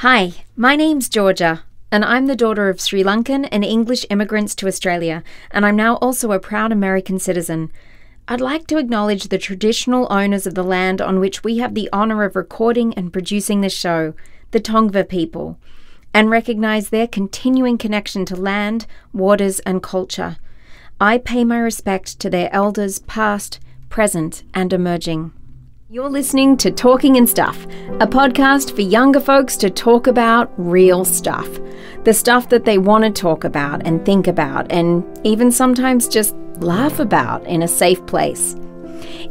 Hi, my name's Georgia, and I'm the daughter of Sri Lankan and English immigrants to Australia, and I'm now also a proud American citizen. I'd like to acknowledge the traditional owners of the land on which we have the honour of recording and producing this show, the Tongva people, and recognise their continuing connection to land, waters and culture. I pay my respect to their elders past, present and emerging. You're listening to Talking and Stuff, a podcast for younger folks to talk about real stuff. The stuff that they want to talk about and think about and even sometimes just laugh about in a safe place.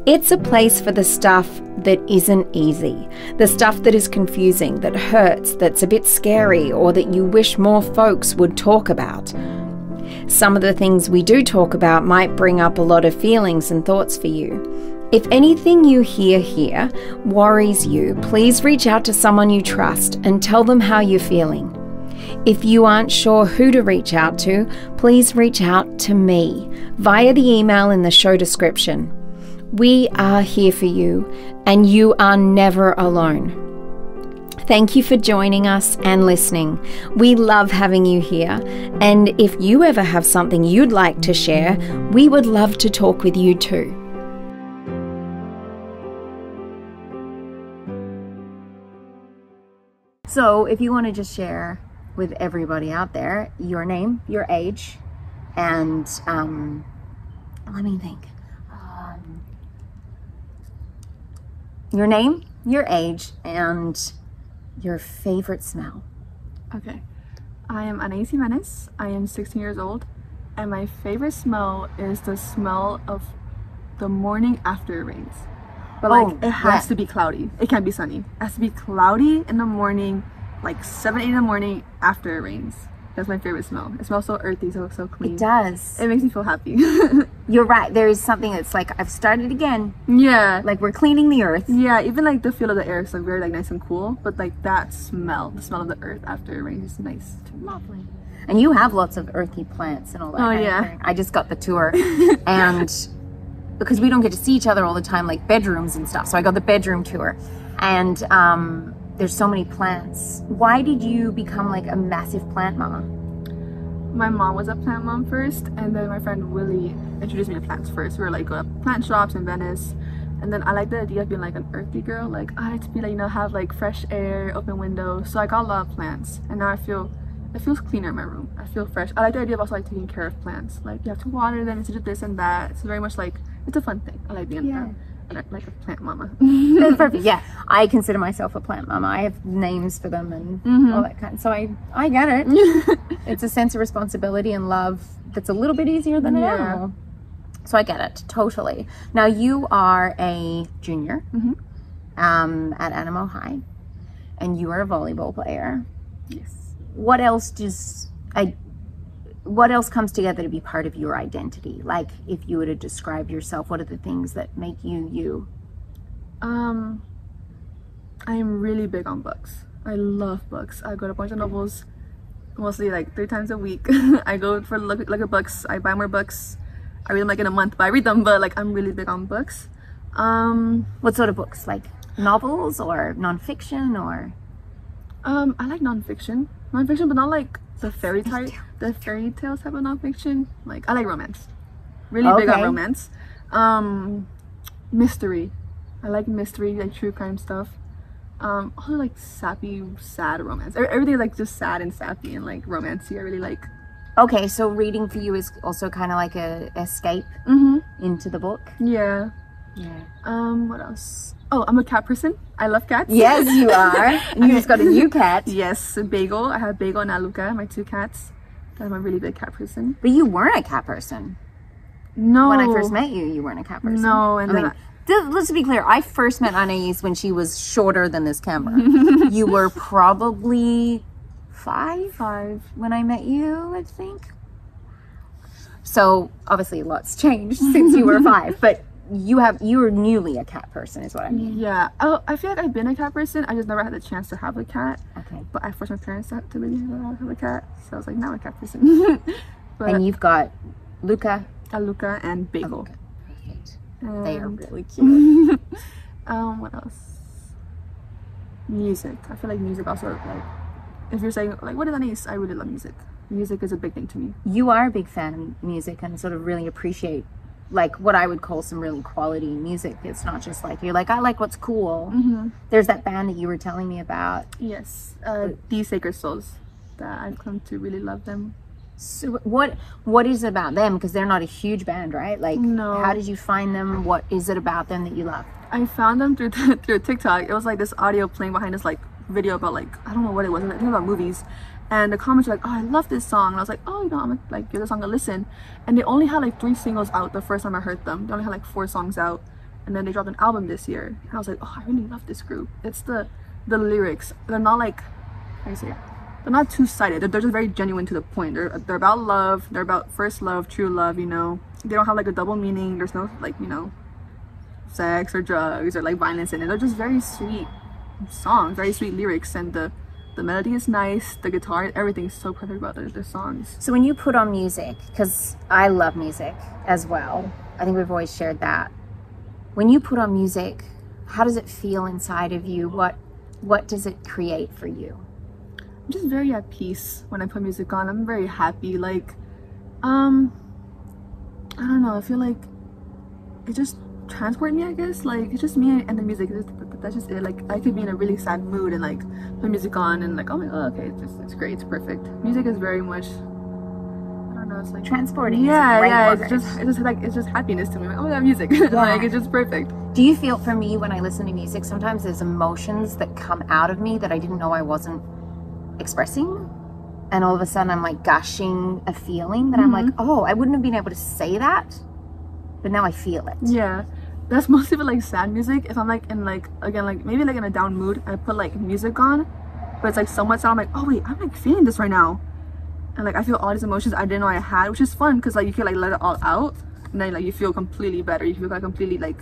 It's a place for the stuff that isn't easy, the stuff that is confusing, that hurts, that's a bit scary, or that you wish more folks would talk about. Some of the things we do talk about might bring up a lot of feelings and thoughts for you. If anything you hear here worries you, please reach out to someone you trust and tell them how you're feeling. If you aren't sure who to reach out to, please reach out to me via the email in the show description. We are here for you, and you are never alone. Thank you for joining us and listening. We love having you here, and if you ever have something you'd like to share, we would love to talk with you too. So if you want to just share with everybody out there your name, your age, and let me think. Your name, your age, and your favorite smell. Okay. I am Anais. I am 16 years old, and my favorite smell is the smell of the morning after it rains. But it has to be cloudy. It can't be sunny. It has to be cloudy in the morning, like 7, 8 in the morning after it rains. That's my favorite smell. It smells so earthy, so clean. It does. It makes me feel happy. You're right. There is something that's like, I've started again. Yeah. Like we're cleaning the earth. Yeah, even like the feel of the air is like very like nice and cool. But like that smell, the smell of the earth after it rains is nice too. Lovely. And you have lots of earthy plants and all that. Oh, kind yeah. of thing. I just got the tour. And because we don't get to see each other all the time, like bedrooms and stuff. So I got the bedroom tour. And there's so many plants. Why did you become like a massive plant mama? My mom was a plant mom first, and then my friend Willie introduced me to plants first. We were like going to plant shops in Venice. And then I like the idea of being like an earthy girl. Like I like to be like, you know, have like fresh air, open windows. So I got a lot of plants, and now it feels cleaner in my room. I feel fresh. I like the idea of also like taking care of plants. Like you have to water them instead of this and that. It's very much like, it's a fun thing. I like being like a plant mama. That's perfect. Yeah, I consider myself a plant mama. I have names for them and all that kind. So I get it. It's a sense of responsibility and love that's a little bit easier than an animal. So I get it totally. Now you are a junior at Animo High, and you are a volleyball player. Yes. What else comes together to be part of your identity? Like, if you were to describe yourself, what are the things that make you you? I am really big on books. I love books. I go to Barnes & Nobles mostly like 3 times a week. I go for look at books. I buy more books. I read them like in a month, but I read them. But like I'm really big on books. What sort of books? Like novels or nonfiction or? I like nonfiction, but not like the fairy tale type of nonfiction. Like I like romance, really big on romance. Mystery, I like mystery, like true crime stuff. Also like sappy, sad romance. Everything is like just sad and sappy and like romancy. I really like. Okay, so reading for you is also kind of like a escape into the book. Yeah. What else? Oh, I'm a cat person. I love cats. Yes, you are. And you just got a new cat. Yes, Bagel. I have Bagel and Aluka, my 2 cats. I'm a really big cat person. But you weren't a cat person. No. When I first met you, you weren't a cat person. No, and let's be clear. I first met Anais when she was shorter than this camera. You were probably 5 when I met you, I think. So obviously, lots changed since you were 5, but. You were newly a cat person is what I mean. Yeah. Oh, I feel like I've been a cat person. I just never had the chance to have a cat. Okay. But I forced my parents to really have a cat. So I was like, now I'm a cat person. And you've got Luca. Aluka and Bagel. Aluka. Perfect. They are really cute. What else? Music. I feel like music also like if you're saying like what is Anais, I really love music. Music is a big thing to me. You are a big fan of music and sort of really appreciate like what I would call some really quality music. It's not just like you're like, I like what's cool. There's that band that you were telling me about. Yes, These Sacred Souls, that I've come to really love them. So what is it about them? Because they're not a huge band, right? Like, no. How did you find them? What is it about them that you love? I found them through TikTok. It was like this audio playing behind this like video about like, I don't know what it was, I think about movies. And the comments were like, oh, I love this song. And I was like, oh, you know, I'm gonna like give the song a listen. And they only had like 3 singles out the first time I heard them. They only had like 4 songs out. And then they dropped an album this year. And I was like, oh, I really love this group. It's the lyrics. They're not like, how do you say it? They're not two-sided. They're just very genuine to the point. They're about love. They're about first love, true love, you know. They don't have like a double meaning. There's no like, you know, sex or drugs or like violence in it. They're just very sweet songs, very sweet lyrics, and the melody is nice, the guitar, everything's so perfect about their songs. So when you put on music, because I love music as well, I think we've always shared that. When you put on music, how does it feel inside of you? What does it create for you? I'm just very at peace when I put music on. I'm very happy. Like, I don't know, I feel like it just transport me, I guess. Like, it's just me and the music. That's just it. Like, I could be in a really sad mood and like put music on and like, oh my god, okay, it's great, it's perfect. Music is very much, I don't know, it's like transporting. Yeah, it's just happiness to me. Like, oh my god, music. Like, it's just perfect. Do you feel, for me, when I listen to music, sometimes there's emotions that come out of me that I didn't know I wasn't expressing, and all of a sudden I'm like gushing a feeling that I'm like, oh, I wouldn't have been able to say that, but now I feel it. Yeah, that's mostly for like sad music. If I'm like in like, again, like maybe like in a down mood, I put like music on, but it's like so much sound, I'm like, oh wait, I'm like feeling this right now, and like I feel all these emotions I didn't know I had, which is fun because like you can like let it all out, and then like you feel completely better. You feel like completely like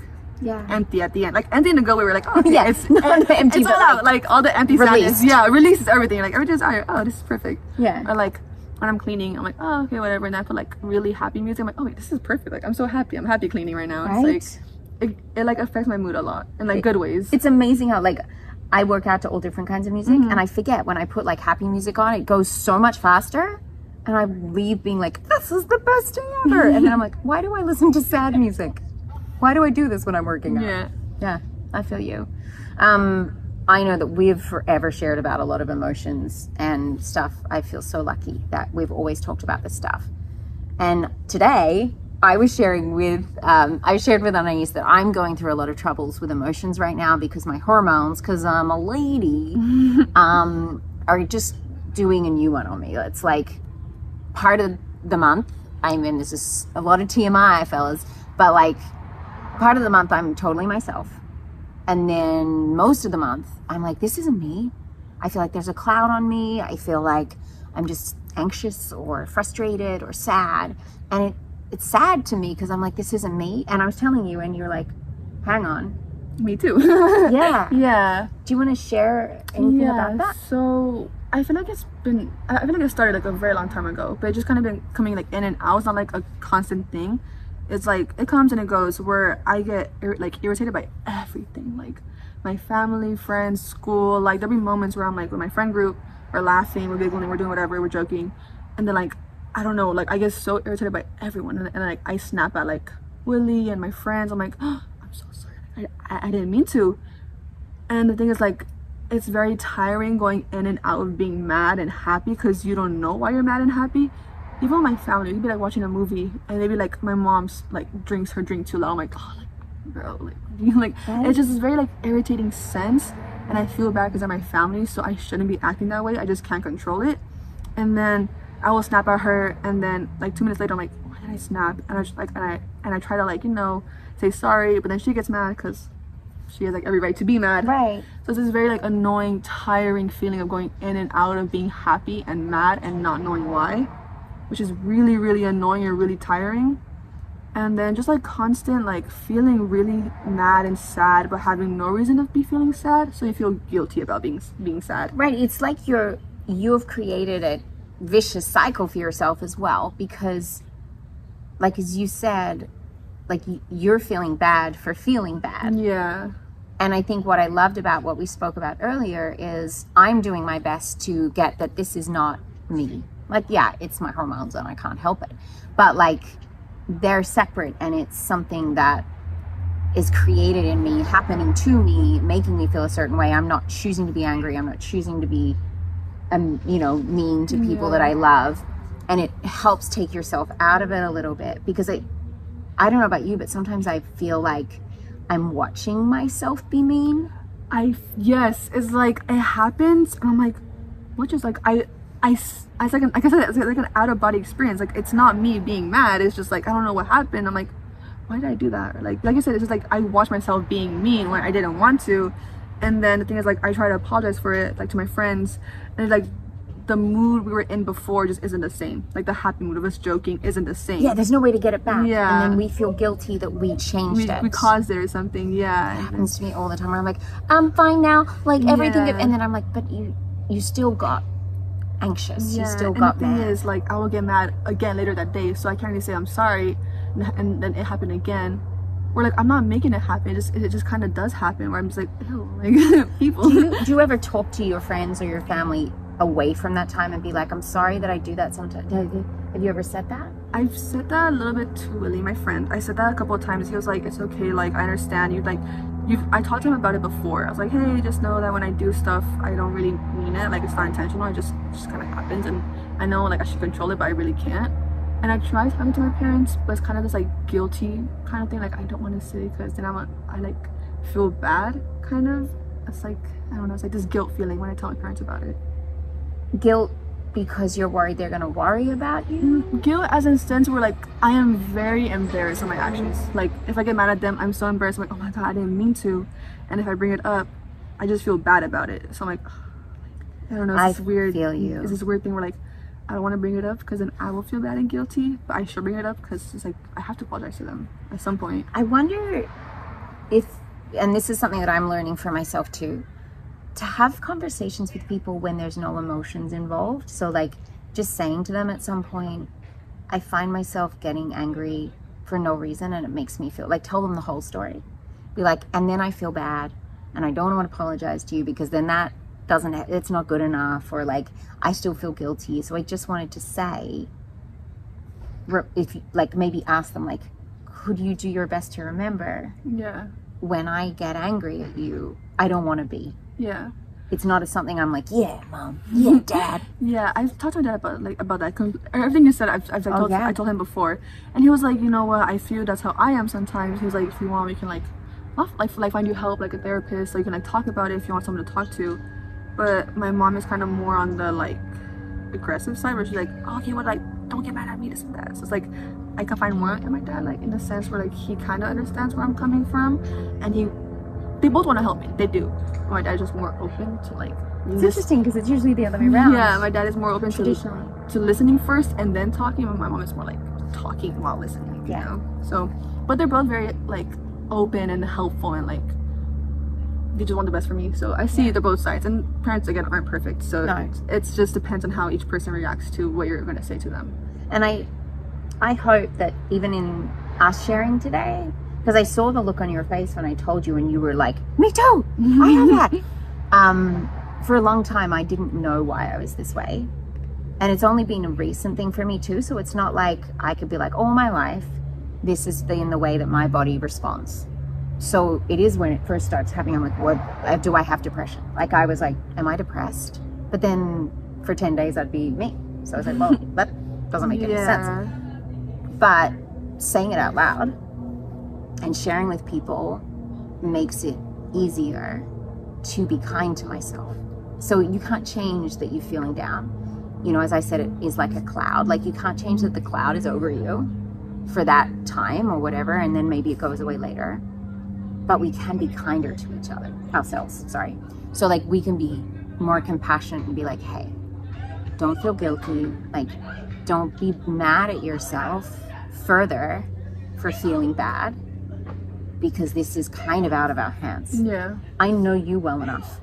empty at the end, like empty in the go where we're like, oh okay, yeah, it's not empty, it's all out, like all the empty sadness, releases everything, like everything's like, oh, this is perfect. Or like when I'm cleaning, I'm like, oh okay, whatever, and I put like really happy music, I'm like, oh wait, this is perfect, like I'm so happy, I'm happy cleaning right now. Right? It's like it like affects my mood a lot in like good ways. It's amazing how like I work out to all different kinds of music, and I forget when I put like happy music on, it goes so much faster, and I leave being like, this is the best day ever. And then I'm like, why do I listen to sad music? Why do I do this when I'm working out? Yeah, I feel you. I know that we've forever shared about a lot of emotions and stuff. I feel so lucky that we've always talked about this stuff. And today I shared with Anais that I'm going through a lot of troubles with emotions right now because my hormones, because I'm a lady, are just doing a new one on me. It's like part of the month, I mean, this is a lot of TMI, fellas, but like part of the month I'm totally myself. And then most of the month, I'm like, this isn't me. I feel like there's a cloud on me. I feel like I'm just anxious or frustrated or sad. And it's sad to me because I'm like, this isn't me. And I was telling you, and you're like, hang on. Me too. Yeah. Do you want to share anything about that? So I feel like I feel like it started like a very long time ago, but it just kind of been coming like in and out. It's not like a constant thing. It's like it comes and it goes, where I get like irritated by everything, like my family, friends, school. Like there'll be moments where I'm like with my friend group, we're laughing, we're giggling, we're doing whatever, we're joking, and then like I don't know, like I get so irritated by everyone, and like I snap at like Willie and my friends. I'm like, oh, I'm so sorry, I didn't mean to. And the thing is, like, it's very tiring going in and out of being mad and happy because you don't know why you're mad and happy. Even with my family, we'd be like watching a movie and maybe like my mom's like drinks her drink too loud. I'm like, oh, like, bro, like, it's just this very like irritating sense, and I feel bad because I'm my family, so I shouldn't be acting that way. I just can't control it. And then I will snap at her, and then like 2 minutes later, I'm like, why did I snap? And I just like, and I try to like, you know, say sorry, but then she gets mad because she has like every right to be mad. Right. So it's this very like annoying, tiring feeling of going in and out of being happy and mad and not knowing why, which is really, really annoying and really tiring. And then just like constant like feeling really mad and sad but having no reason to be feeling sad, so you feel guilty about being sad. Right. It's like you've created a vicious cycle for yourself as well, because like as you said, like you're feeling bad for feeling bad. Yeah. And I think what I loved about what we spoke about earlier is I'm doing my best to get that this is not me. Like, yeah, it's my hormones and I can't help it. But like, they're separate, and it's something that is created in me, happening to me, making me feel a certain way. I'm not choosing to be angry. I'm not choosing to be, you know, mean to people that I love. And it helps take yourself out of it a little bit, because I don't know about you, but sometimes I feel like I'm watching myself be mean. Yes, it's like it happens, and I'm like, which is like it's like like I said, it's like an out of body experience. Like, it's not me being mad. It's just like, I don't know what happened. I'm like, why did I do that? Or like I said, it's just like I watch myself being mean when I didn't want to. And then the thing is, like, I try to apologize for it, like, to my friends, and it's like the mood we were in before just isn't the same. Like, the happy mood of us joking isn't the same. Yeah, there's no way to get it back. Yeah. And then we feel guilty that we changed it. We caused it or something. Yeah. It happens to me all the time where I'm like, I'm fine now. Like, everything. Yeah. And then I'm like, but you still got anxious. Yeah. You still and got the thing mad. is, like, I will get mad again later that day. So I can't really say I'm sorry. And then it happened again. Or like, I'm not making it happen. It just kind of does happen, where I'm just like, ew, like, people. Do you ever talk to your friends or your family away from that time and be like, I'm sorry that I do that sometimes? Have you ever said that? I've said that a little bit to Willie, my friend. I said that a couple of times. He was like, it's okay, like, I understand you. Like, I talked to him about it before. I was like, hey, just know that when I do stuff, I don't really mean it. Like, it's not intentional. It just kind of happens. And I know, like, I should control it, but I really can't. And I tried talking to my parents, but it's kind of this like guilty kind of thing. Like, I don't want to say, because then I like feel bad, kind of. It's like, I don't know, it's like this guilt feeling when I tell my parents about it. Guilt because you're worried they're gonna worry about you? Guilt as in a sense where, like, I am very embarrassed of my actions. Like, if I get mad at them, I'm so embarrassed. I'm like, oh my god, I didn't mean to. And if I bring it up, I just feel bad about it. So I'm like, I don't know, it's this weird, feel you. It's this weird thing where, like, I don't want to bring it up because then I will feel bad and guilty, but I should bring it up because it's like I have to apologize to them at some point. I wonder if, and this is something that I'm learning for myself too, to have conversations with people when there's no emotions involved. So like, just saying to them at some point, I find myself getting angry for no reason, and it makes me feel like, tell them the whole story. Be like, and then I feel bad and I don't want to apologize to you because then that it's not good enough, or like I still feel guilty. So I just wanted to say, if like, maybe ask them, like, could you do your best to remember, when I get angry at you, I don't want to be. It's not something I'm like, yeah, mom, yeah, dad. I've talked to my dad about that. Everything you said, I told him before, and he was like, you know what, I feel that's how I am sometimes. He was like, if you want, we can like find you help, like a therapist, so you can like talk about it if you want someone to talk to. But my mom is kind of more on the like aggressive side, where she's like, oh, okay, well, like, don't get mad at me, this and that. So it's like I can find more in my dad, like in the sense where like he kind of understands where I'm coming from, and they both want to help me. They do. My dad's just more open to like. It's interesting because it's usually the other way around. Yeah, my dad is more open to listening first and then talking. And my mom is more like talking while listening. You know? So, but they're both very like open and helpful, and like they just want the best for me. So I see the both sides, and parents again aren't perfect. So it's just depends on how each person reacts to what you're going to say to them. And I hope that even in us sharing today, because I saw the look on your face when I told you, and you were like, me too, I have that. For a long time, I didn't know why I was this way. And it's only been a recent thing for me too. So it's not like I could be like, all my life, this has been the way that my body responds. So it is when it first starts happening, I'm like, what, do I have depression? Like, I was like, am I depressed? But then for 10 days, I'd be me. So I was like, well, that doesn't make any sense. But saying it out loud and sharing with people makes it easier to be kind to myself. So you can't change that you're feeling down. You know, as I said, it is like a cloud. Like, you can't change that the cloud is over you for that time or whatever, and then maybe it goes away later. But we can be kinder to each other, ourselves, sorry. So like, we can be more compassionate and be like, hey, don't feel guilty. Like, don't be mad at yourself further for feeling bad, because this is kind of out of our hands. I know you well enough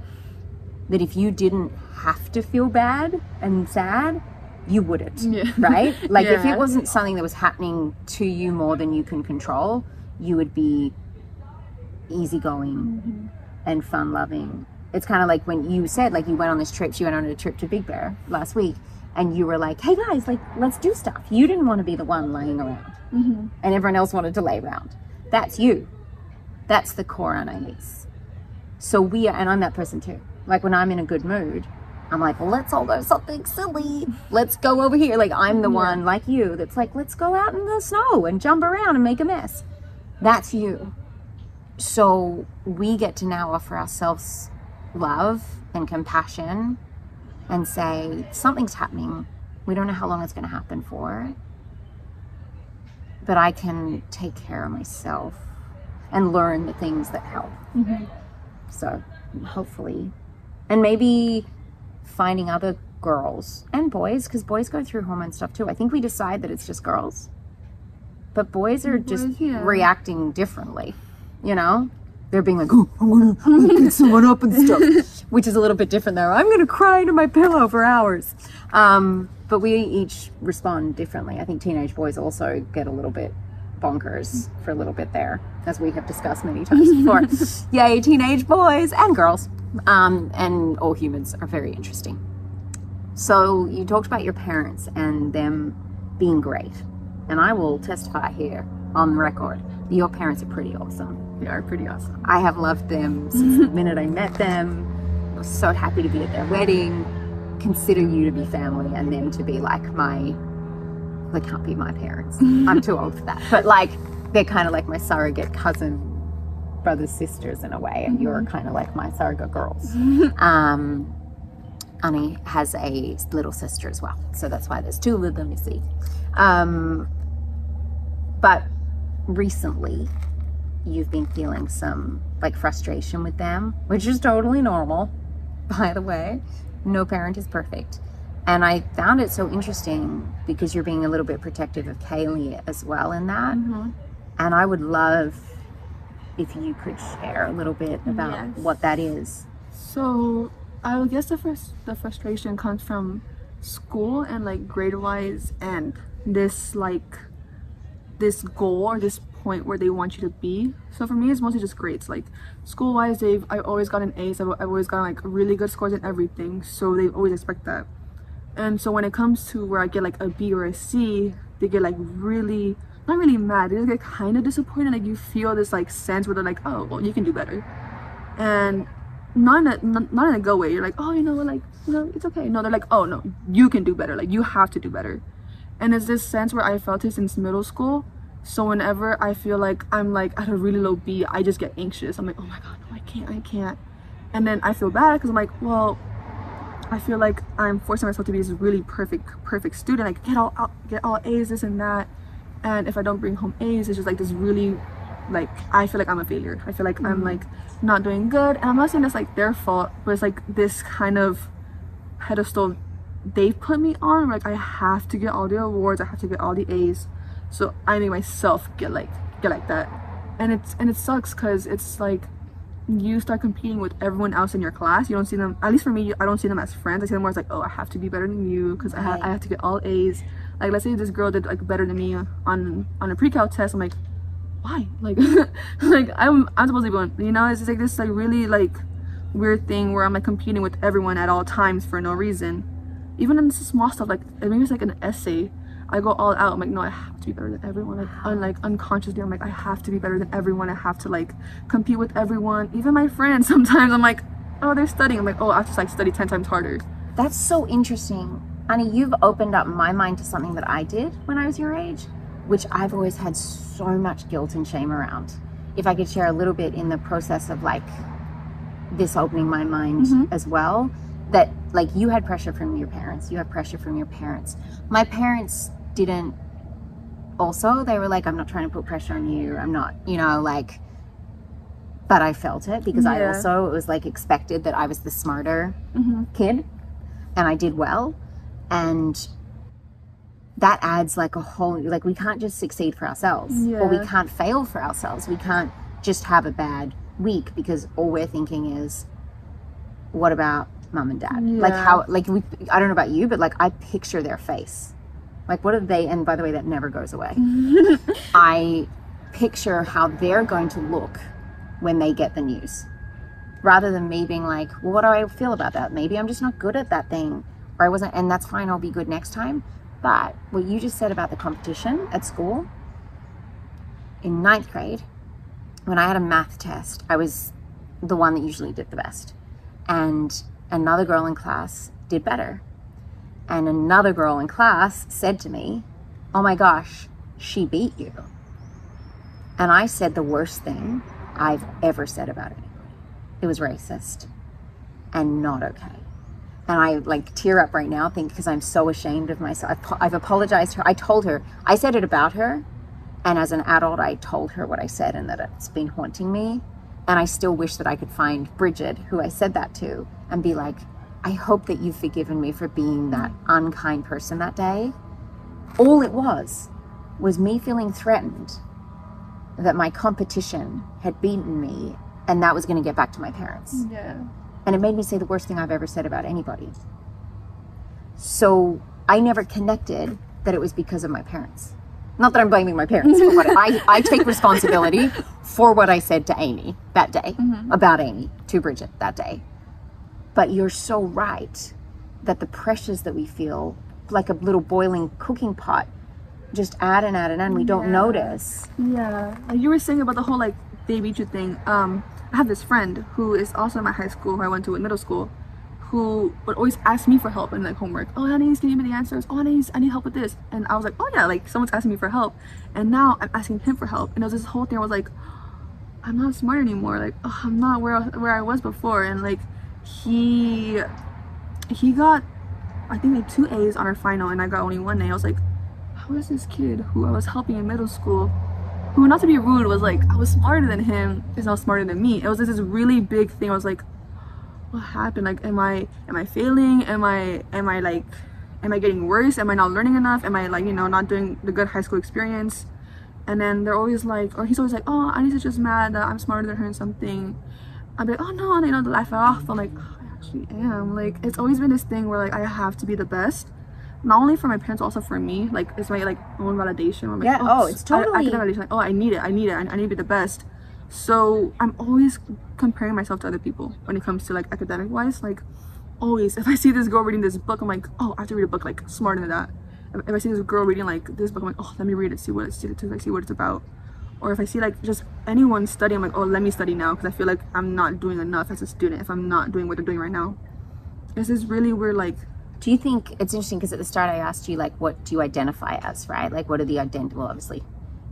that if you didn't have to feel bad and sad, you wouldn't, right? Like, if it wasn't something that was happening to you more than you can control, you would be easygoing and fun loving. It's kind of like when you said, like, you went on this trip, she went on a trip to Big Bear last week, and you were like, hey guys, like, let's do stuff. You didn't want to be the one laying around, and everyone else wanted to lay around. That's you. That's the core Anais. So we are, and I'm that person too. Like, when I'm in a good mood, I'm like, well, let's all do something silly. Let's go over here. Like, I'm the one like you that's like, let's go out in the snow and jump around and make a mess. That's you. So we get to now offer ourselves love and compassion and say, something's happening. We don't know how long it's going to happen for, but I can take care of myself and learn the things that help. So hopefully, and maybe finding other girls and boys, because boys go through hormone stuff too. I think we decide that it's just girls, but boys are just reacting differently, you know? They're being like, oh, I'm gonna pick someone up and stuff, which is a little bit different though. I'm gonna cry into my pillow for hours. But we each respond differently. I think teenage boys also get a little bit bonkers for a little bit there, as we have discussed many times before. Yay, teenage boys and girls. And all humans are very interesting. So you talked about your parents and them being great. And I will testify here on the record, your parents are pretty awesome. They are pretty awesome. I have loved them since the minute I met them. I was so happy to be at their wedding. Consider you to be family, and them to be like they can't be my parents. I'm too old for that. But like, they're kind of like my surrogate cousin, brothers, sisters in a way, and you're kind of like my surrogate girls. Annie has a little sister as well, so that's why there's two of them, you see. But recently you've been feeling some like frustration with them, which is totally normal, by the way. No parent is perfect. And I found it so interesting because you're being a little bit protective of Kaylee as well in that. And I would love if you could share a little bit about what that is. So I guess the frustration comes from school and like grade wise, and this goal or this point where they want you to be. So for me, it's mostly just grades. Like school wise, I've always gotten A's. I've always gotten like really good scores in everything, so they always expect that. And so when it comes to where I get like a B or a C, they get like really, not really mad, they get kind of disappointed. Like you feel this like sense where they're like, oh, well, you can do better. And not in a go way. You're like, oh, you know what, like, you know, it's okay. No, they're like, oh no, you can do better. Like you have to do better. And it's this sense where I felt it since middle school. So whenever I feel like I'm like at a really low B, I just get anxious. I'm like, oh my god, no, I can't. And then I feel bad because I'm like, well, I feel like I'm forcing myself to be this really perfect student, like get all A's, this and that. And if I don't bring home A's, it's just like this really, like, I feel like I'm a failure. I feel like I'm like not doing good. And I'm not saying that's like their fault, but it's like this kind of pedestal they put me on, like I have to get all the awards, I have to get all the A's. So I make myself get like that. And it sucks because it's like you start competing with everyone else in your class. You don't see them, at least for me, I don't see them as friends. I see them more as like, oh, I have to be better than you because I have to get all A's. Like let's say this girl did like better than me on a pre-cal test. I'm like, why? Like like I'm supposed to be going, you know, it's just like this like really like weird thing where I'm like competing with everyone at all times for no reason. Even in small stuff, like maybe it's like an essay, I go all out. I'm like, no, I have to be better than everyone. Like unconsciously, I'm like, I have to be better than everyone. I have to like compete with everyone, even my friends. Sometimes I'm like, oh, they're studying. I'm like, oh, I have to like study 10 times harder. That's so interesting. Annie, you've opened up my mind to something that I did when I was your age, which I've always had so much guilt and shame around. If I could share a little bit in the process of like this opening my mind as well, that like you had pressure from your parents, you have pressure from your parents. My parents didn't also, they were like, I'm not trying to put pressure on you, I'm not, you know, like, but I felt it because I also, it was like expected that I was the smarter kid and I did well. And that adds like a whole, like we can't just succeed for ourselves or we can't fail for ourselves. We can't just have a bad week because all we're thinking is, what about mom and dad? Like how, like I don't know about you, but like I picture their face. Like what are they, and by the way, that never goes away. I picture how they're going to look when they get the news, rather than me being like, well, what do I feel about that? Maybe I'm just not good at that thing, or I wasn't, and that's fine, I'll be good next time. But what you just said about the competition at school, in 9th grade, when I had a math test, I was the one that usually did the best. And another girl in class did better. And another girl in class said to me, oh my gosh, she beat you. And I said the worst thing I've ever said about anybody. It was racist and not okay. And I like tear up right now, because I'm so ashamed of myself. I've apologized to her. I told her, I said it about her. And as an adult, I told her what I said and that it's been haunting me. And I still wish that I could find Bridget, who I said that to, and be like, I hope that you've forgiven me for being that unkind person that day. All it was me feeling threatened that my competition had beaten me, and that was going to get back to my parents. Yeah. And it made me say the worst thing I've ever said about anybody. So I never connected that it was because of my parents. Not that I'm blaming my parents, but I take responsibility for what I said to Amy that day, about Amy, to Bridget that day. But you're so right that the pressures that we feel, like a little boiling cooking pot, just add and add and add, and we don't notice. Yeah, like you were saying about the whole like they beat you thing. I have this friend who is also in my high school, who I went to in middle school, who would always ask me for help in like homework. Oh, Anais, can you give me the answers? Oh, Anais, I need help with this. And I was like, oh yeah, like someone's asking me for help. And now I'm asking him for help. And it was this whole thing. I was like, I'm not smart anymore. Like, oh, I'm not where I was before. And like he got, I think like 2 A's on our final, and I got only 1 A. I was like, how is this kid who I was helping in middle school, who, not to be rude, was like, I was smarter than him, is now smarter than me? It was this really big thing. I was like, what happened? Like, am I failing? Am I getting worse? Am I not learning enough? Am I like, you know, not doing the good high school experience? And then they're always like, or he's always like, oh, Anais is just mad that I'm smarter than her in something. I'm like, oh no, and, you know, to laugh it off. I'm like, oh, I actually am. Like, it's always been this thing where like I have to be the best, not only for my parents, also for me. Like, it's my like own validation. I'm like, yeah. Oh, it's totally academic validation. Like, oh, I need it. I need to be the best. So I'm always comparing myself to other people when it comes to like academic wise. Like, always, if I see this girl reading this book, I'm like, oh, I have to read a book like smarter than that. If I see this girl reading like this book, I'm like, oh, let me read it, see what it's about. Or if I see like just anyone studying, I'm like, oh, let me study now, because I feel like I'm not doing enough as a student if I'm not doing what they're doing right now. This is really weird. Like, do you think it's interesting, because at the start I asked you like, what do you identify as, right? Like, what are the well, obviously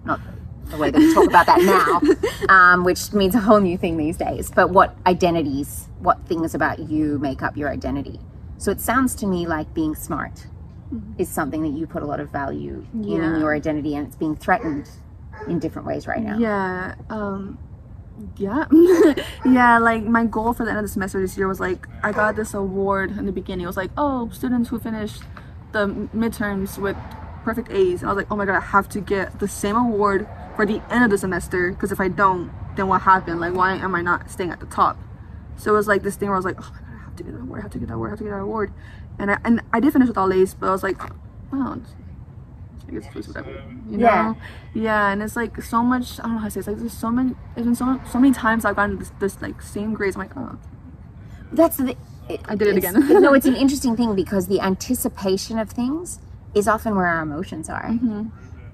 not the way that we talk about that now, which means a whole new thing these days, but what identities, what things about you make up your identity? So it sounds to me like being smart is something that you put a lot of value in your identity, and it's being threatened in different ways right now. Yeah. Yeah, like my goal for the end of the semester this year was like, I got this award in the beginning. It was like, oh, students who finished the midterms with perfect A's. And I was like, oh my god, I have to get the same award for the end of the semester, because if I don't, then what happened? Like, why am I not staying at the top? So it was like this thing where I was like, oh my god, I have to get that award, I have to get that award, I have to get that award. And I did finish with all A's, but I was like, oh, I guess it's whatever, you know? Yeah, and it's like so much, I don't know how to say it. It's like there's been so many times I've gotten this like same grades. I'm like, oh, that's the I did it again. No, it's an interesting thing, because the anticipation of things is often where our emotions are.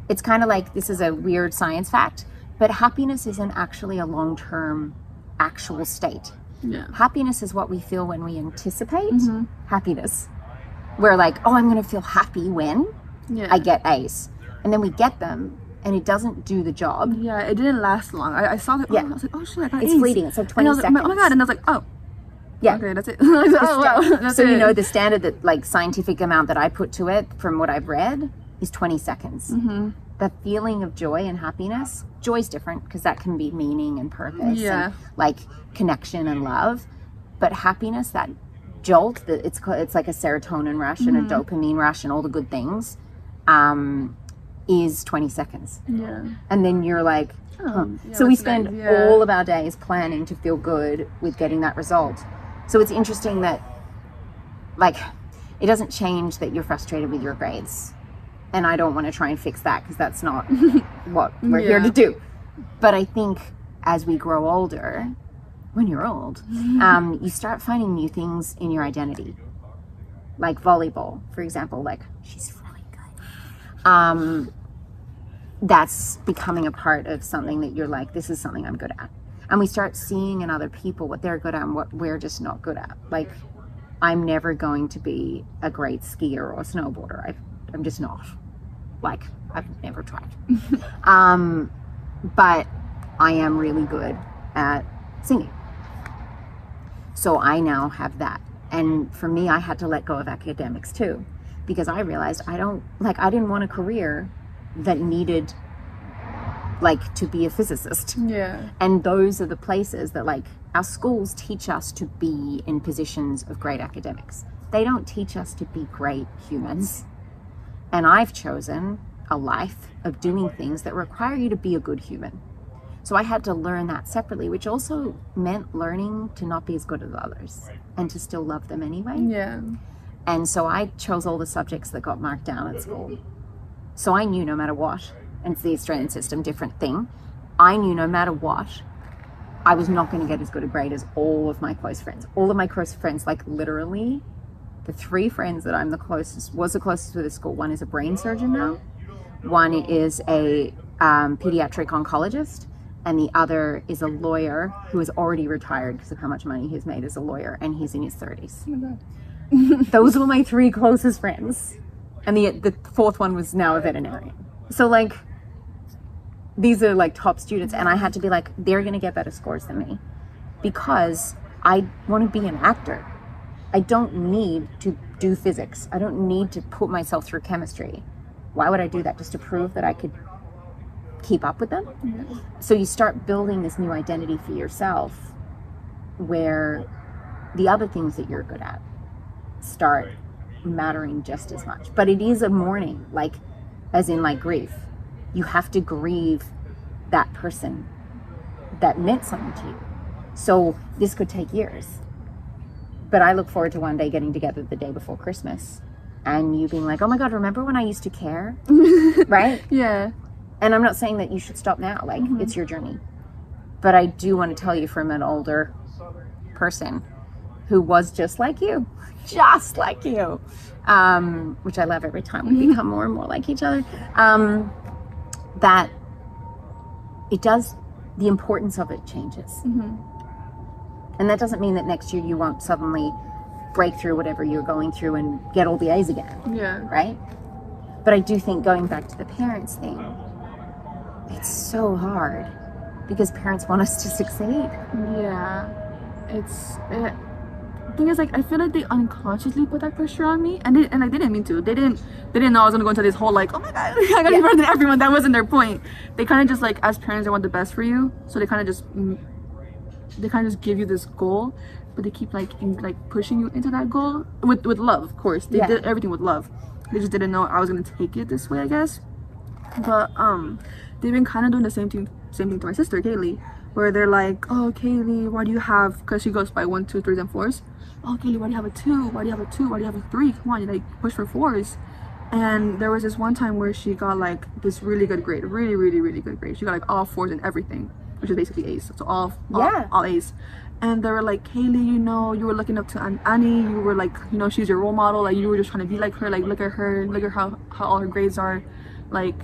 It's kind of like, this is a weird science fact, but happiness isn't actually a long-term actual state. Happiness is what we feel when we anticipate happiness. We're like, oh, I'm going to feel happy when I get A's. And then we get them, and it doesn't do the job. Yeah, it didn't last long. I saw that. I was like, oh shit, I got It's A's. fleeting. It's like 20 seconds. Like, oh my god, and I was like, oh. Yeah. Okay, that's it. Oh, wow. That's so it. you know, the standard, that like scientific amount that I put to it from what I've read is 20 seconds. The feeling of joy and happiness, joy's different, because that can be meaning and purpose and like connection and love. But happiness, that jolt, that it's like a serotonin rush and a dopamine rush and all the good things, is 20 seconds. And then you're like, so we spend all of our days planning to feel good with getting that result. So it's interesting that, like, it doesn't change that you're frustrated with your grades. And I don't want to try and fix that, because that's not what we're here to do. But I think as we grow older, when you're old, you start finding new things in your identity. Like volleyball, for example, like she's really good. That's becoming a part of something that you're like, this is something I'm good at. And we start seeing in other people what they're good at and what we're just not good at. Like, I'm never going to be a great skier or a snowboarder. I'm just not. Like, I've never tried. But I am really good at singing. So I now have that. And for me, I had to let go of academics too, because I realized I didn't want a career that needed like to be a physicist. Yeah. And those are the places that like our schools teach us to be in positions of great academics. They don't teach us to be great humans. And I've chosen a life of doing things that require you to be a good human. So I had to learn that separately, which also meant learning to not be as good as others and to still love them anyway. Yeah. And so I chose all the subjects that got marked down at school. So I knew no matter what, and it's the Australian system, different thing, I knew no matter what, I was not going to get as good a grade as all of my close friends. All of my close friends, like literally the 3 friends that was the closest to the school. One is a brain surgeon now. One is a pediatric oncologist. And the other is a lawyer who is already retired because of how much money he's made as a lawyer. And he's in his 30s. Oh my God. Those were my 3 closest friends. And the 4th one was now a veterinarian. So like, these are like top students. And I had to be like, they're going to get better scores than me because I want to be an actor. I don't need to do physics. I don't need to put myself through chemistry. Why would I do that? Just to prove that I could keep up with them? Yeah. So you start building this new identity for yourself where the other things that you're good at start mattering just as much. But it is a mourning, like as in like grief. You have to grieve that person that meant something to you. So this could take years. But I look forward to one day getting together the day before Christmas and you being like, oh my God, remember when I used to care? Right? Yeah. And I'm not saying that you should stop now, like it's your journey. But I do want to tell you from an older person who was just like you, which I love every time we become more and more like each other, that it does, the importance of it changes. And that doesn't mean that next year you won't suddenly break through whatever you're going through and get all the A's again. Yeah. Right? But I do think going back to the parents thing, it's so hard because parents want us to succeed. Yeah. The thing is, like, I feel like they unconsciously put that pressure on me, and I didn't mean to. They didn't know I was gonna go into this whole like, oh my God, I gotta be better than everyone. That wasn't their point. They kind of just like, as parents, they want the best for you, so they kind of just give you this goal, but they keep like pushing you into that goal with love, of course. They did everything with love. They just didn't know I was gonna take it this way, I guess. But they've been kind of doing the same thing to my sister Kaylee, where they're like, oh Kaylee, why do you have, because she goes by 1, 2, 3s and 4s. Oh Kaylee, why do you have a 2? Why do you have a 2? Why do you have a 3? Come on, you like push for 4s. And there was this one time where she got like this really good grade, really good grade. She got like all 4s and everything, which is basically A's. So all A's. And they were like, Kaylee, you know, you were looking up to Annie. You were like, you know, she's your role model. Like, you were just trying to be like her. Like, look at her. Look at how all her grades are. Like,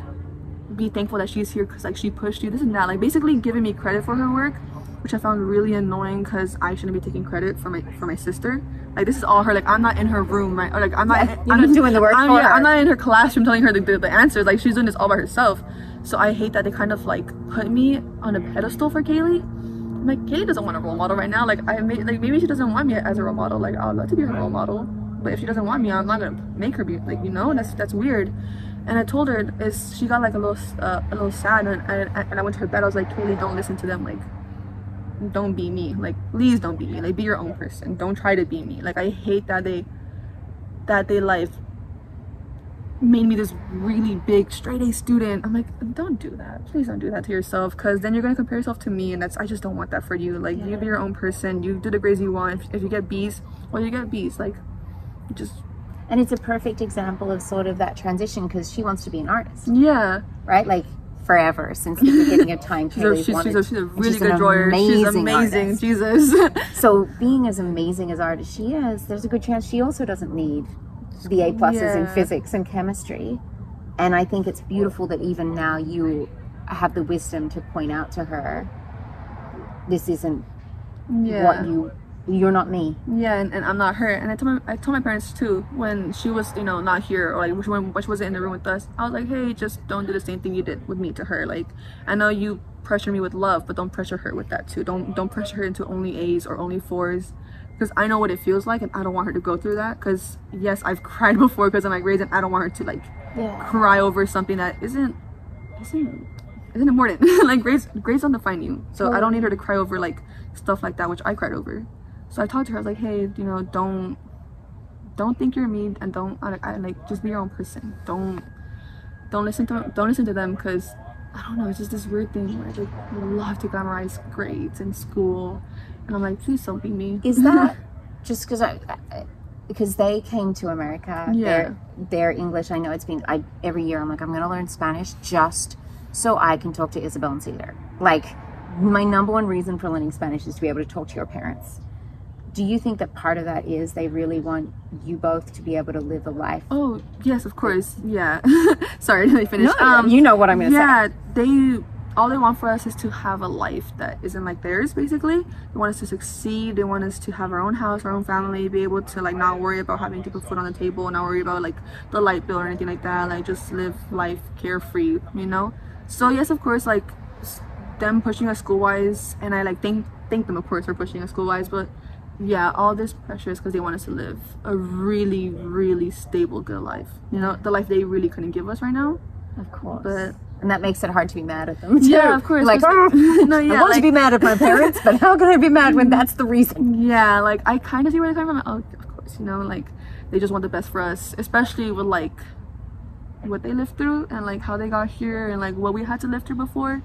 be thankful that she's here because, like, she pushed you. This and that. Like, basically giving me credit for her work, which I found really annoying because I shouldn't be taking credit for my sister. Like, this is all her. Like, I'm not in her room, right? Or, like, I'm not doing the work for her. I'm not in her classroom telling her the answers. Like, she's doing this all by herself. So I hate that they kind of, like, put me on a pedestal for Kaylee. Like, Kaylee doesn't want a role model right now. Like, maybe she doesn't want me as a role model. Like, I would love to be her role model, but if she doesn't want me, I'm not gonna make her be. Like, you know, that's weird. And I told her, she got like a little sad, and I went to her bed. I was like, Kaylee, don't listen to them. Like, don't be me. Like, please don't be me. Like, be your own person. Don't try to be me. Like, I hate that they like made me this really big straight A student. I'm like, don't do that. Please don't do that to yourself, because then you're gonna compare yourself to me, and I just don't want that for you. Like, you be your own person. You do the grades you want. If you get B's, well, you get B's. Like, just. And it's a perfect example of sort of that transition, because she wants to be an artist. Yeah. Right? Like, forever, since the beginning of time. She's a really good drawer. She's amazing. Artist. Jesus. So being as amazing as artist she is, there's a good chance she also doesn't need the A+ in physics and chemistry. And I think it's beautiful that even now you have the wisdom to point out to her, this isn't what you're not me. Yeah, and I'm not her. And I told my parents too, when she was, you know, not here, or like when she wasn't in the room with us, I was like, hey, just don't do the same thing you did with me to her. Like, I know you pressure me with love, but don't pressure her with that too. Don't pressure her into only A's or only 4s, because I know what it feels like, and I don't want her to go through that. Because yes, I've cried before because of my grades, and I don't want her to like cry over something that isn't important. Like grades don't define you, so I don't need her to cry over like stuff like that, which I cried over. So I talked to her. I was like, hey, you know, don't think you're me, and I like, just be your own person. Don't listen to them, because I don't know, it's just this weird thing where I like love to glamorize grades in school, and I'm like, please don't be me. Is that just because they came to America? Yeah. Their English, I know it's been, every year I'm like, I'm gonna learn Spanish just so I can talk to Isabel and Cedar. Like, my number one reason for learning Spanish is to be able to talk to your parents. Do you think that part of that is they really want you both to be able to live a life? Oh, yes, of course. Yeah. Sorry, let me finish. No, you know what I'm going to say. Yeah, all they want for us is to have a life that isn't like theirs, basically. They want us to succeed. They want us to have our own house, our own family, be able to like not worry about having to put food on the table, not worry about like the light bill or anything like that. Like, just live life carefree, you know? So yes, of course, like them pushing us school-wise, and I like thank them, of course, for pushing us school-wise, but yeah, all this pressure is because they want us to live a really, really stable, good life. You know, the life they really couldn't give us right now. Of course. But and that makes it hard to be mad at them too. Yeah, of course. Like, no, yeah, I want to be mad at my parents, but how can I be mad when that's the reason? Yeah, like I kind of see where they're coming from. Oh, of course, you know, like they just want the best for us, especially with like what they lived through and like how they got here and like what we had to live through before,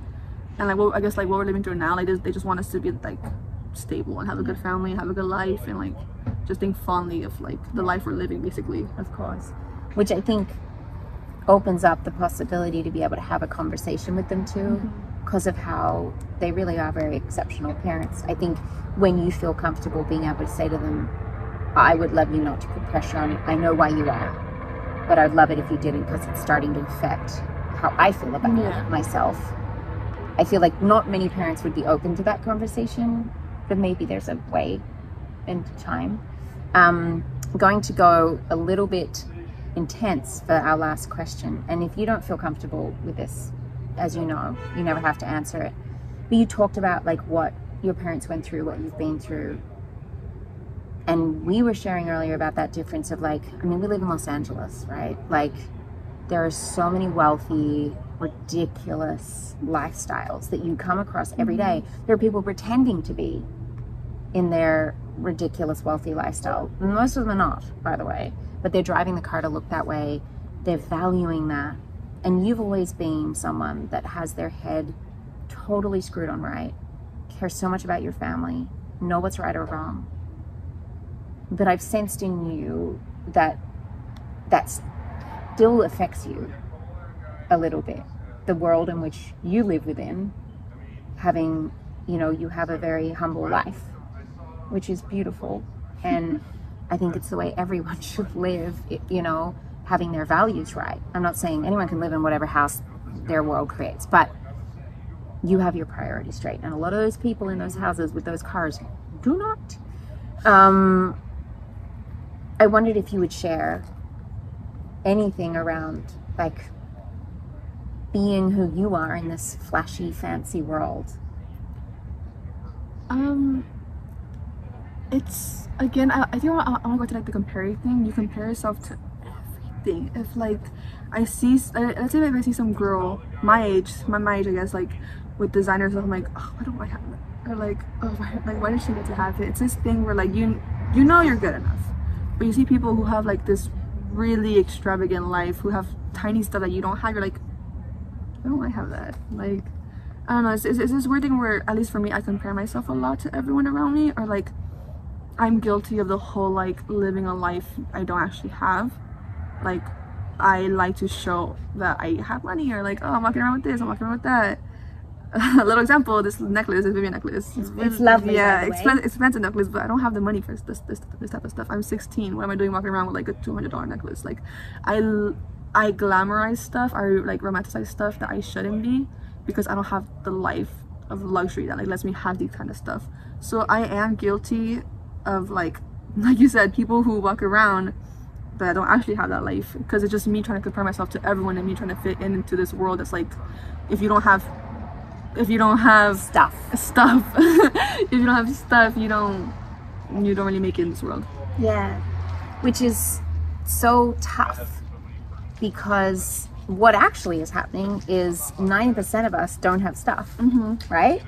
and like what I guess like what we're living through now. Like they just want us to be like stable and have a good family, have a good life, and like just think fondly of like the life we're living, basically. Of course, which I think opens up the possibility to be able to have a conversation with them too, because of how they really are very exceptional parents. I think when you feel comfortable being able to say to them, I would love you not to put pressure on it. I know why you are, but I'd love it if you didn't, because it's starting to affect how I feel about myself. I feel like not many parents would be open to that conversation, but maybe there's a way and time. I'm going to go a little bit intense for our last question, and if you don't feel comfortable with this, as you know, you never have to answer it, but you talked about like what your parents went through, what you've been through, and we were sharing earlier about that difference of like, I mean, we live in Los Angeles, right? Like, there are so many wealthy, ridiculous lifestyles that you come across every day. There are people pretending to be in their ridiculous wealthy lifestyle. Most of them are not, by the way, but they're driving the car to look that way. They're valuing that. And you've always been someone that has their head totally screwed on right, cares so much about your family, know what's right or wrong. But I've sensed in you that still affects you a little bit. The world in which you live within, having, you know, you have a very humble life, which is beautiful. And I think it's the way everyone should live, you know, having their values right. I'm not saying anyone can live in whatever house their world creates, but you have your priorities straight. And a lot of those people in those houses with those cars do not. I wondered if you would share anything around like being who you are in this flashy, fancy world. It's, again, I think I want to go to like the comparing thing. You compare yourself to everything. If like I see, let's say if I see some girl my age, I guess, like with designers, I'm like, oh, why don't I have that? Or like, oh, why does she get to have it? It's this thing where like you know you're good enough, but you see people who have like this really extravagant life, who have tiny stuff that you don't have. You're like, why don't I have that? Like, I don't know. It's this weird thing where, at least for me, I compare myself a lot to everyone around me, or like I'm guilty of the whole like living a life I don't actually have. Like, I like to show that I have money, or like, oh, I'm walking around with this, I'm walking around with that. A little example, this necklace, this Vivian necklace. It's lovely, yeah, by the way. expensive necklace, but I don't have the money for this type of stuff. I'm 16. What am I doing walking around with like a $200 necklace? Like, I glamorize stuff, I like romanticize stuff that I shouldn't be, because I don't have the life of luxury that like lets me have these kind of stuff. So I am guilty of like you said, people who walk around but don't actually have that life, because it's just me trying to compare myself to everyone and me trying to fit into this world that's like, if you don't have Stuff. if you don't have stuff, you don't really make it in this world. Yeah, which is so tough, because what actually is happening is 90% of us don't have stuff, right?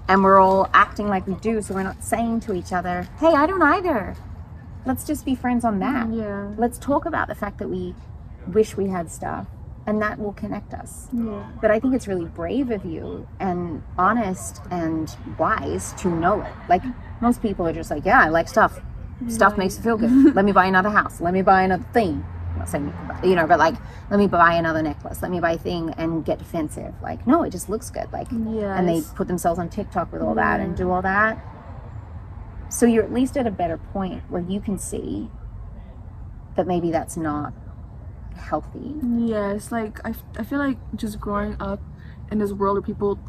And we're all acting like we do, so we're not saying to each other, hey, I don't either. Let's just be friends on that. Yeah. Let's talk about the fact that we wish we had stuff, and that will connect us. Yeah. But I think it's really brave of you and honest and wise to know it. Like, most people are just like, yeah, I like stuff. Stuff makes you feel good. Let me buy another house. Let me buy another thing. I'm not saying you can buy, you know, but like, let me buy another necklace. Let me buy a thing, and get defensive. Like, no, it just looks good. Like, and they put themselves on TikTok with all that and do all that. So you're at least at a better point where you can see that maybe that's not healthy. Yeah, it's like I feel like just growing up in this world where people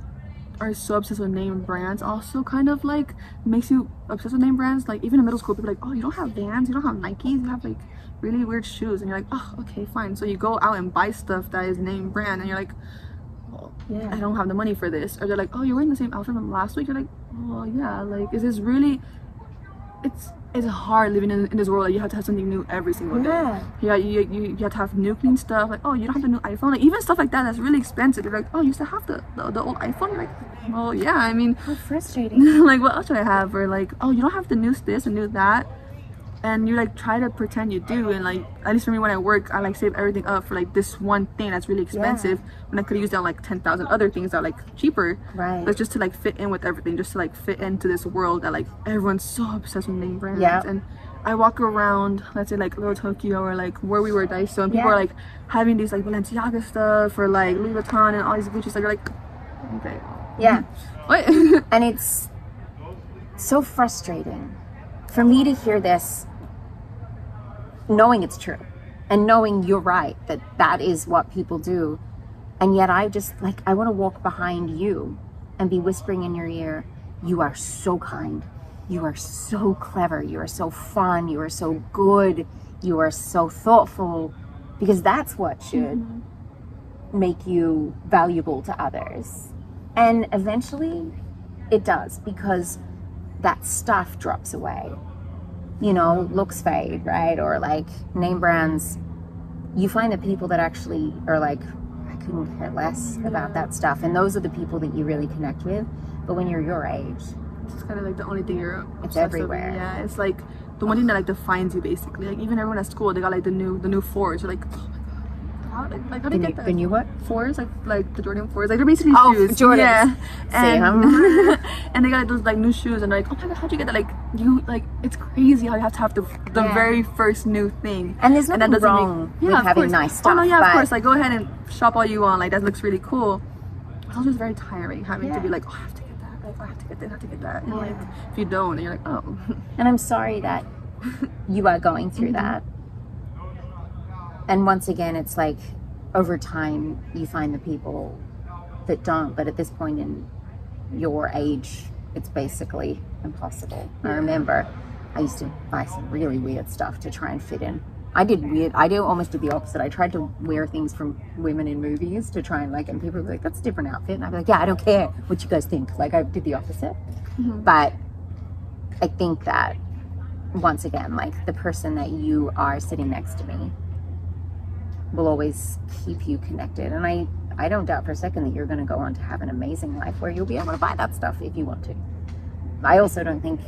are so obsessed with name brands also kind of like makes you obsessed with name brands. Like, even in middle school, people are like, oh, you don't have Vans, you don't have Nikes, you have like really weird shoes, and you're like, oh, okay, fine. So you go out and buy stuff that is name brand, and you're like, oh, yeah, I don't have the money for this. Or they're like, oh, you're wearing the same outfit from last week. You're like, oh yeah, like, is this really? It's hard living in this world. Like, you have to have something new every single day. Yeah, you have to have new clean stuff. Like, oh, you don't have the new iPhone. Like, even stuff like that that's really expensive. You're like, oh, you used to have the old iPhone. You're like, well, yeah, I mean, how frustrating. like, what else should I have? Or like, oh, you don't have the new this and new that, and you like try to pretend you do. And like, at least for me, when I work, I like save everything up for like this one thing that's really expensive, when I could use that on like 10,000 other things that are like cheaper. Right. But just to like fit in with everything, just to like fit into this world that like everyone's so obsessed with name brands. And I walk around, let's say like Little Tokyo, or like where we were, Daiso, and people are like having these like Balenciaga stuff, or like Louis Vuitton and all these Gucci stuff. You're like, okay. Yeah. What? And it's so frustrating for me to hear this, knowing it's true and knowing you're right, that is what people do. And yet I just like, I want to walk behind you and be whispering in your ear, you are so kind, you are so clever, you are so fun, you are so good, you are so thoughtful, because that's what should make you valuable to others. And eventually it does, because that stuff drops away. You know, looks fade, right? Or like name brands, you find the people that actually are like, I couldn't care less about that stuff. And those are the people that you really connect with. But when you're your age, it's kind of like the only thing you're it's everywhere. Yeah, it's like the one thing that like defines you basically. Like, even everyone at school, they got like the new fours. You're like, oh my god, how do you get that? The new what? Fours, like the Jordan fours. Like, they're basically shoes. Jordans. Yeah. And, See, and they got those like new shoes, and they're like, oh my god, how'd you get that? Like, you like, it's crazy how you have to have the very first new thing. And there's nothing wrong with having nice stuff. Oh no, yeah, of course. Like, go ahead and shop all you want. Like, that looks really cool. It's also just very tiring having to be like, oh, I have to get that. Like, I have to get this, I have to get that. And like, if you don't, and you're like, oh. And I'm sorry that you are going through that. And once again, it's like, over time, you find the people that don't. But at this point in your age, it's basically impossible. I remember I used to buy some really weird stuff to try and fit in. I almost did the opposite. I tried to wear things from women in movies to try and like, and people were like, that's a different outfit. And I'd be like, yeah, I don't care what you guys think. Like, I did the opposite. But I think that, once again, like, the person that you are sitting next to me will always keep you connected. And I don't doubt for a second that you're going to go on to have an amazing life where you'll be able to buy that stuff if you want to. I also don't think,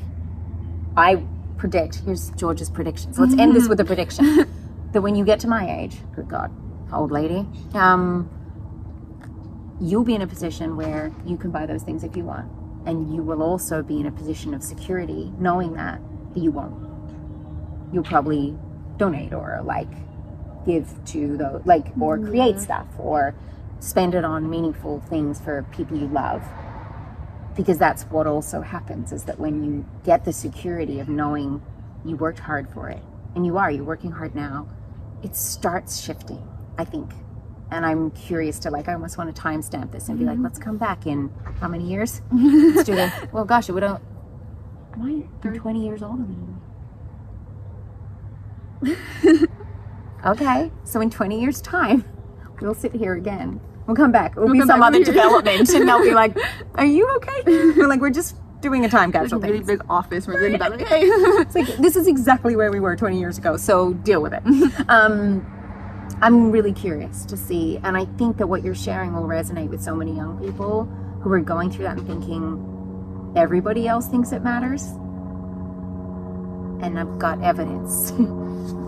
I predict, here's George's prediction. So let's end this with a prediction. That when you get to my age, good God, old lady, you'll be in a position where you can buy those things if you want. And you will also be in a position of security, knowing that you won't. You'll probably donate or like give to the, like, or create stuff or spend it on meaningful things for people you love. Because that's what also happens, is that when you get the security of knowing you worked hard for it, and you're working hard now, it starts shifting, I think. And I'm curious to, like, I almost want to timestamp this and be like, let's come back in how many years? Let's do it. Well, gosh, I'm 20 years older than you. Okay, so in 20 years' time, we'll sit here again. We'll come back. It'll be some other development, and they'll be like, "Are you okay?" We're like, "We're just doing a time capsule thing." Really big office. We're doing that. Like, hey. It's like, this is exactly where we were 20 years ago. So deal with it. I'm really curious to see, and I think that what you're sharing will resonate with so many young people who are going through that and thinking everybody else thinks it matters. And I've got evidence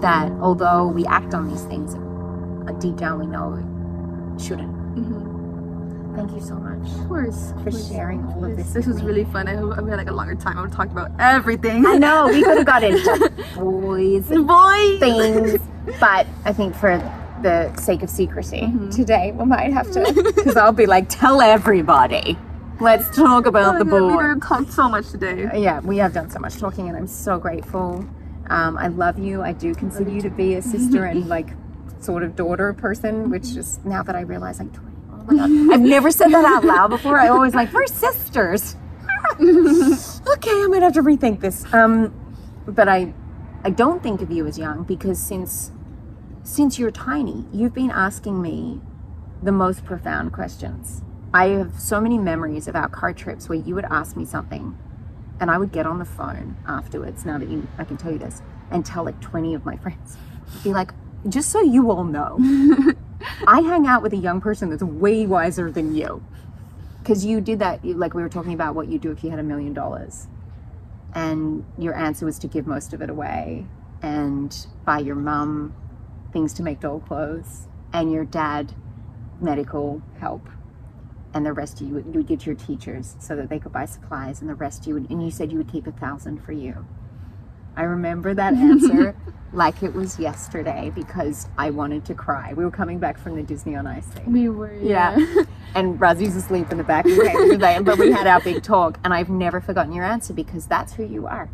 that although we act on these things, deep down we know it shouldn't. Thank you so much. Of course. For sharing all of this. This was really fun. I hope we had like a longer time. I would talk about everything. I know, we could have got into boys things, but I think for the sake of secrecy today, we might have to, because I'll be like, tell everybody. Let's talk about the boy. We talked so much today. Yeah, we have done so much talking, and I'm so grateful. I love you. I do consider you to be a sister and like sort of daughter person, which is, now that I realize, like, oh my God, I've never said that out loud before. I always like, we're sisters. Okay, I might have to rethink this. But I don't think of you as young, because since you're tiny, you've been asking me the most profound questions. I have so many memories of our car trips where you would ask me something and I would get on the phone afterwards, now that I can tell you this, and tell like 20 of my friends. Be like, just so you all know, I hang out with a young person that's way wiser than you. Because you did that, like we were talking about what you do if you had $1 million. And your answer was to give most of it away and buy your mum things to make doll clothes, and your dad medical help, and the rest you would give to your teachers so that they could buy supplies, and the rest and you said you would keep 1,000 for you. I remember that answer like it was yesterday, because I wanted to cry. We were coming back from the Disney on Ice thing. We were, yeah. And Razzie's asleep in the back, but we had our big talk, and I've never forgotten your answer, because that's who you are.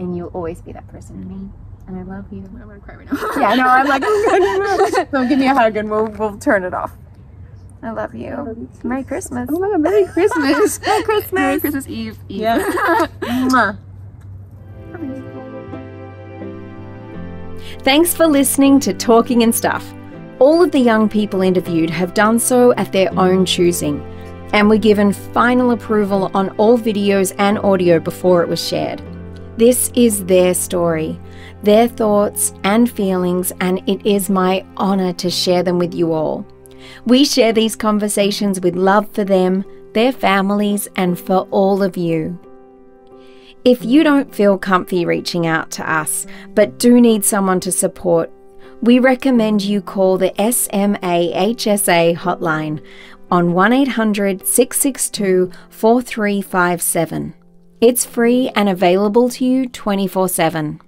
And you'll always be that person to me. And I love you. I'm gonna cry right now. Yeah, no, I'm like, so give me a hug and we'll turn it off. I love you. I love you. Merry Christmas. Oh my God, Merry Christmas. Merry Christmas. Merry Christmas Eve. Yeah. Mwah. Thanks for listening to Talking and Stuff. All of the young people interviewed have done so at their own choosing, and were given final approval on all videos and audio before it was shared. This is their story, their thoughts and feelings, and it is my honor to share them with you all. We share these conversations with love for them, their families, and for all of you. If you don't feel comfy reaching out to us, but do need someone to support, we recommend you call the SMAHSA hotline on 1-800-662-4357. It's free and available to you 24/7.